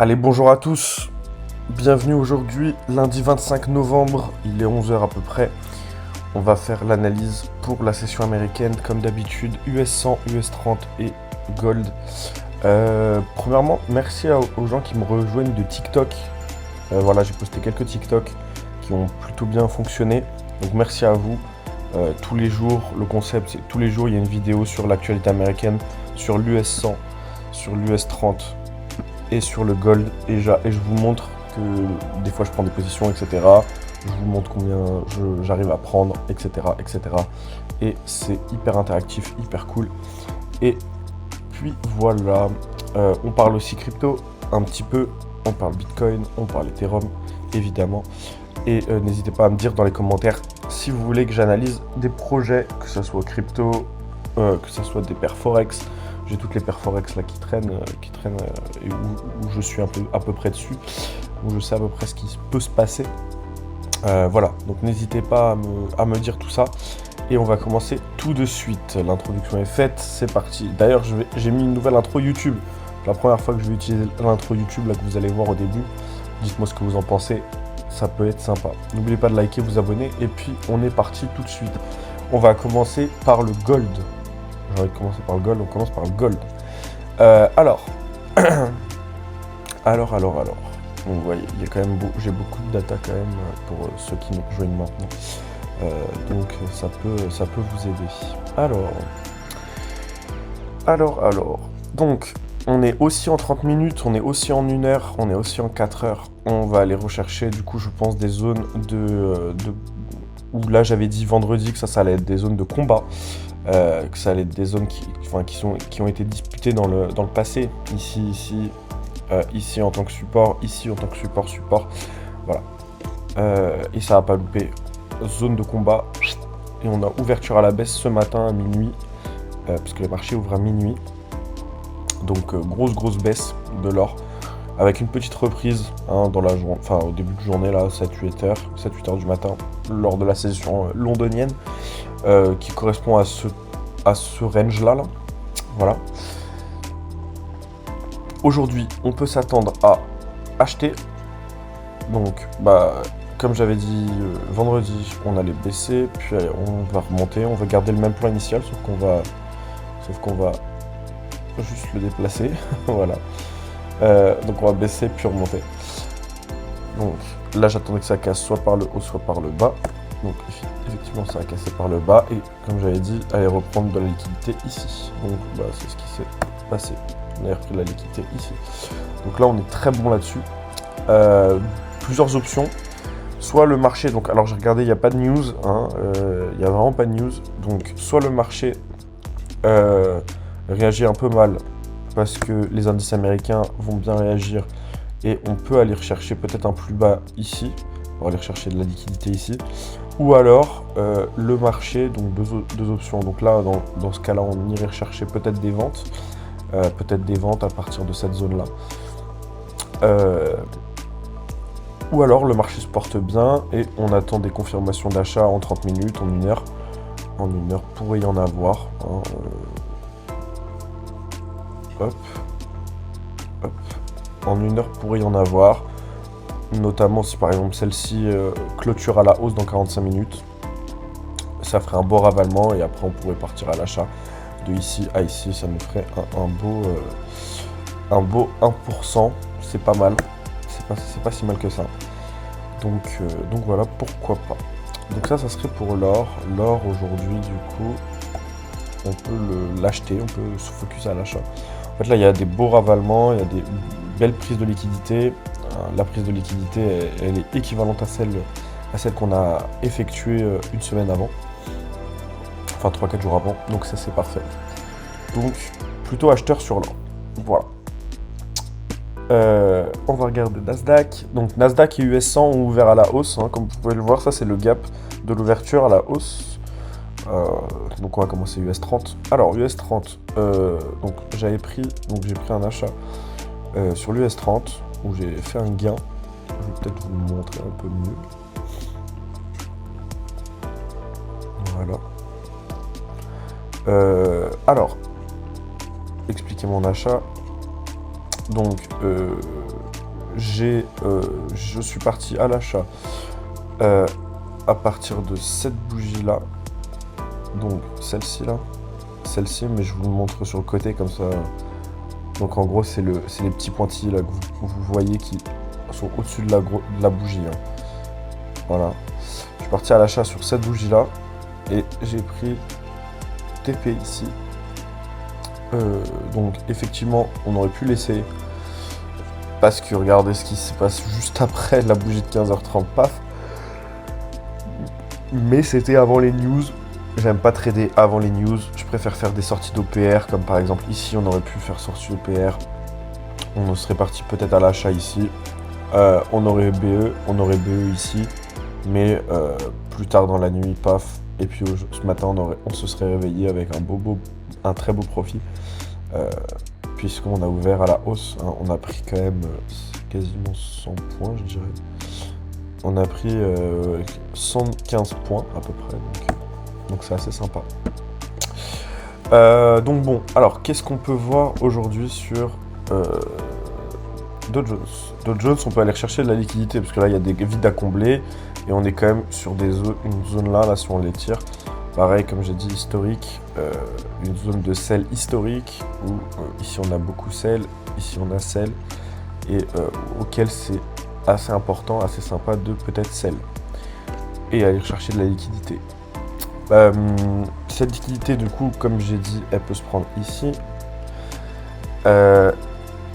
Allez, bonjour à tous. Bienvenue aujourd'hui, lundi 25 novembre, il est 11 heures à peu près. On va faire l'analyse pour la session américaine, comme d'habitude, US 100, US 30 et Gold. Premièrement, merci aux gens qui me rejoignent de TikTok. Voilà, j'ai posté quelques TikTok qui ont plutôt bien fonctionné. Donc merci à vous. Tous les jours, le concept, c'est tous les jours, il y a une vidéo sur l'actualité américaine, sur l'US 100, sur l'US 30 et sur le Gold. Et je vous montre que des fois je prends des positions, etc. Je vous montre combien j'arrive à prendre, etc., etc. Et c'est hyper interactif, hyper cool. Et puis voilà, on parle aussi crypto un petit peu, on parle Bitcoin, on parle Ethereum, évidemment. Et n'hésitez pas à me dire dans les commentaires si vous voulez que j'analyse des projets, que ce soit crypto, que ce soit des paires Forex. J'ai toutes les paires Forex là qui traînent et où je suis à peu près dessus, où je sais à peu près ce qui peut se passer. Voilà, donc n'hésitez pas à me dire tout ça. Et on va commencer tout de suite. L'introduction est faite, c'est parti. D'ailleurs, j'ai mis une nouvelle intro YouTube. La première fois que je vais utiliser l'intro YouTube là que vous allez voir au début. Dites-moi ce que vous en pensez, ça peut être sympa. N'oubliez pas de liker, vous abonner. Et puis, on est parti tout de suite. On va commencer par le Gold. J'ai envie de commencer par le Gold, on commence par le Gold. Alors. alors. Vous voyez, il y a quand même j'ai beaucoup de data quand même pour ceux qui nous rejoignent maintenant. Donc ça peut vous aider. Alors. Donc, on est aussi en 30 minutes, on est aussi en 1 heure, on est aussi en 4 heures. On va aller rechercher, du coup, je pense, des zones où là, j'avais dit vendredi que ça allait être des zones de combat. Que ça allait être des zones qui ont été disputées dans le passé. Ici en tant que support, ici en tant que support. Voilà. Et ça va pas louper. Zone de combat. Et on a ouverture à la baisse ce matin à minuit. Parce que le marché ouvre à minuit. Donc grosse baisse de l'or. Avec une petite reprise dans la journée, enfin au début de journée là, 7-8 heures du matin, lors de la session londonienne, qui correspond à ce range là. Voilà. Aujourd'hui, on peut s'attendre à acheter. Donc, comme j'avais dit vendredi, on allait baisser, puis on va remonter, on va garder le même plan initial, sauf qu'on va juste le déplacer. Voilà. Donc on va baisser puis remonter. Donc là j'attendais que ça casse soit par le haut soit par le bas. Donc effectivement ça a cassé par le bas et comme j'avais dit, aller reprendre de la liquidité ici. Donc c'est ce qui s'est passé. On a repris de la liquidité ici. Donc là on est très bon là-dessus. Plusieurs options. Soit le marché, donc alors j'ai regardé, il n'y a pas de news, il n'y a vraiment pas de news. Donc soit le marché réagit un peu mal parce que les indices américains vont bien réagir et on peut aller rechercher peut-être un plus bas ici, on va aller rechercher de la liquidité ici, ou alors le marché, donc deux options, donc là dans ce cas-là on irait rechercher peut-être des ventes à partir de cette zone-là, ou alors le marché se porte bien et on attend des confirmations d'achat en 30 minutes, en 1 heure, pourrait y en avoir, Hop. En 1 heure pourrait y en avoir, notamment si par exemple celle-ci clôture à la hausse dans 45 minutes, ça ferait un beau ravalement et après on pourrait partir à l'achat de ici à ici, ça nous ferait un beau 1%, c'est pas mal, c'est pas si mal que ça, donc voilà, pourquoi pas. Donc ça serait pour l'or aujourd'hui, du coup on peut l'acheter, on peut se focus à l'achat. En fait là il y a des beaux ravalements, il y a des belles prises de liquidité. La prise de liquidité elle est équivalente à celle qu'on a effectuée une semaine avant. Enfin 3-4 jours avant, donc ça c'est parfait. Donc plutôt acheteur sur l'or. Voilà. On va regarder Nasdaq. Donc Nasdaq et US 100 ont ouvert à la hausse, comme vous pouvez le voir, ça c'est le gap de l'ouverture à la hausse. Donc on va commencer US 30. Alors US 30, donc j'ai pris un achat sur l'US 30 où j'ai fait un gain. Je vais peut-être vous le montrer un peu mieux. Voilà. Alors, expliquer mon achat. Donc je suis parti à l'achat à partir de cette bougie-là. Donc celle-ci là. Celle-ci, mais je vous le montre sur le côté comme ça. Donc en gros, c'est les petits pointillés là que vous voyez qui sont au-dessus de la bougie. Hein. Voilà. Je suis parti à l'achat sur cette bougie-là et j'ai pris TP ici. Donc effectivement, on aurait pu l'essayer parce que regardez ce qui se passe juste après la bougie de 15h30, paf. Mais c'était avant les news. J'aime pas trader avant les news, je préfère faire des sorties d'OPR, comme par exemple ici on aurait pu faire sortie d'OPR, on serait parti peut-être à l'achat ici, on aurait BE ici, mais plus tard dans la nuit, paf, et puis ce matin on se serait réveillé avec un très beau profit, puisqu'on a ouvert à la hausse, hein, on a pris quand même quasiment 100 points je dirais, on a pris 115 points à peu près, donc c'est assez sympa. Donc bon, alors qu'est-ce qu'on peut voir aujourd'hui sur Dow Jones? Dow Jones, on peut aller chercher de la liquidité parce que là il y a des vides à combler et on est quand même sur une zone là si on les tire. Pareil, comme j'ai dit, historique, une zone de sell historique où ici on a beaucoup sell, ici on a sell et auquel c'est assez important, assez sympa de peut-être sell et aller chercher de la liquidité. Cette liquidité, du coup, comme j'ai dit, elle peut se prendre ici.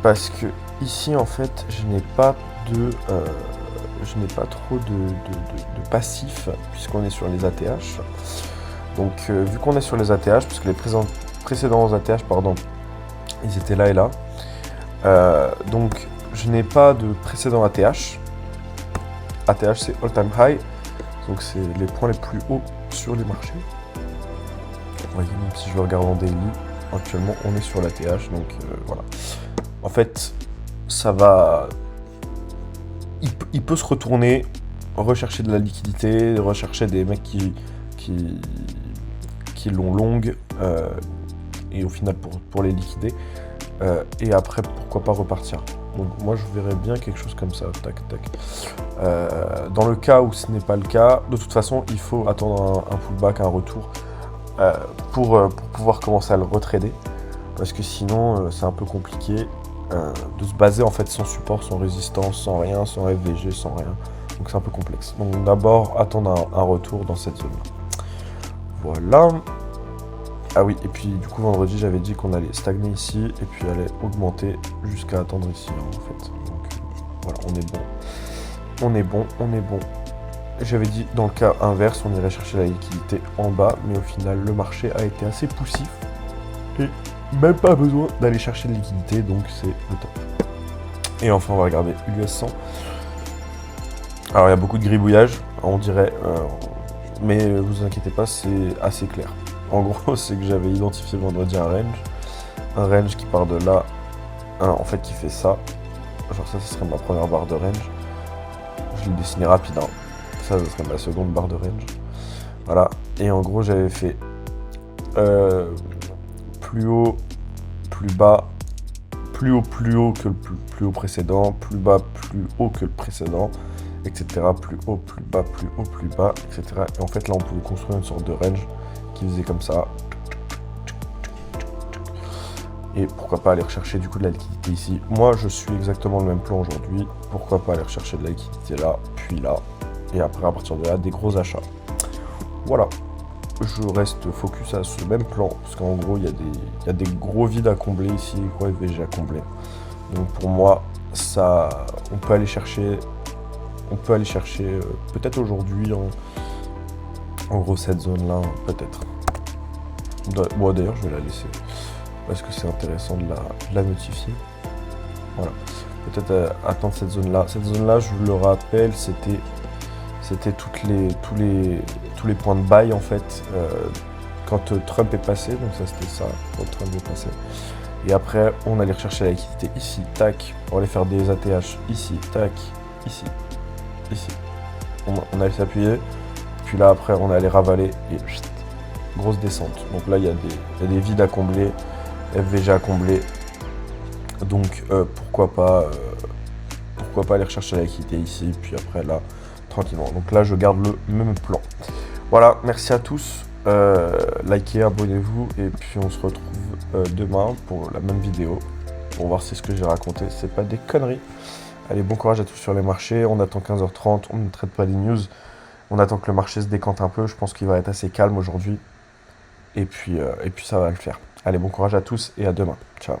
Parce que ici, en fait, je n'ai pas trop de passif, puisqu'on est sur les ATH. Donc, vu qu'on est sur les ATH, puisque les précédents ATH, pardon, ils étaient là et là. Donc, je n'ai pas de précédent ATH. ATH, c'est all-time high. Donc, c'est les points les plus hauts sur les marchés. Vous voyez, même si je le regarde en daily, actuellement on est sur la TH, donc voilà. En fait, ça va... Il peut se retourner, rechercher de la liquidité, rechercher des mecs qui l'ont longue, et au final pour les liquider, et après pourquoi pas repartir. Donc moi je verrais bien quelque chose comme ça, tac tac. Dans le cas où ce n'est pas le cas, de toute façon il faut attendre un pullback, un retour pour pouvoir commencer à le retrader. Parce que sinon c'est un peu compliqué de se baser en fait sans support, sans résistance, sans rien, sans FVG, sans rien. Donc c'est un peu complexe. Donc d'abord attendre un retour dans cette zone là. Voilà. Ah oui, et puis du coup vendredi j'avais dit qu'on allait stagner ici et puis aller augmenter jusqu'à attendre ici hein, en fait. Donc voilà, on est bon. On est bon, on est bon. J'avais dit dans le cas inverse, on irait chercher la liquidité en bas, mais au final le marché a été assez poussif et même pas besoin d'aller chercher de liquidité, donc c'est le top. Et enfin on va regarder l'US 100. Alors il y a beaucoup de gribouillage, on dirait, mais vous inquiétez pas, c'est assez clair. En gros, c'est que j'avais identifié vendredi un range qui part de là, en fait qui fait ça. Genre ça, ce serait ma première barre de range. Je l'ai dessiné rapide, hein. Ça, ce serait ma seconde barre de range. Voilà, et en gros, j'avais fait plus haut, plus bas, plus haut que le plus haut précédent, plus bas, plus haut que le précédent, etc. Plus haut, plus bas, plus haut, plus bas, etc. Et en fait, là, on pouvait construire une sorte de range qui faisait comme ça. Et pourquoi pas aller rechercher du coup de la liquidité ici. Moi je suis exactement le même plan aujourd'hui. Pourquoi pas aller rechercher de la liquidité là, puis là. Et après à partir de là, des gros achats. Voilà. Je reste focus à ce même plan. Parce qu'en gros, il y a des gros vides à combler ici, des gros FVG à combler. Donc pour moi, ça, on peut aller chercher peut-être aujourd'hui en gros cette zone là, peut-être. Bon d'ailleurs je vais la laisser parce que c'est intéressant de la notifier. Voilà. Peut-être attendre cette zone là. Cette zone là, je vous le rappelle, c'était tous les points de buy en fait quand Trump est passé. Donc ça c'était ça, quand Trump est passé. Et après on allait rechercher la liquidité ici, tac, on allait faire des ATH ici, tac, ici. On allait s'appuyer. Puis là après on allait ravaler et grosse descente. Donc là il y a des vides à combler, FVG à combler. Donc pourquoi pas pourquoi pas aller rechercher la liquidité ici, puis après là, tranquillement. Donc là, je garde le même plan. Voilà, merci à tous. Likez, abonnez-vous, et puis on se retrouve demain pour la même vidéo, pour voir si ce que j'ai raconté, c'est pas des conneries. Allez, bon courage à tous sur les marchés. On attend 15h30, on ne traite pas les news. On attend que le marché se décante un peu. Je pense qu'il va être assez calme aujourd'hui. Et puis ça va le faire. Allez, bon courage à tous et à demain. Ciao.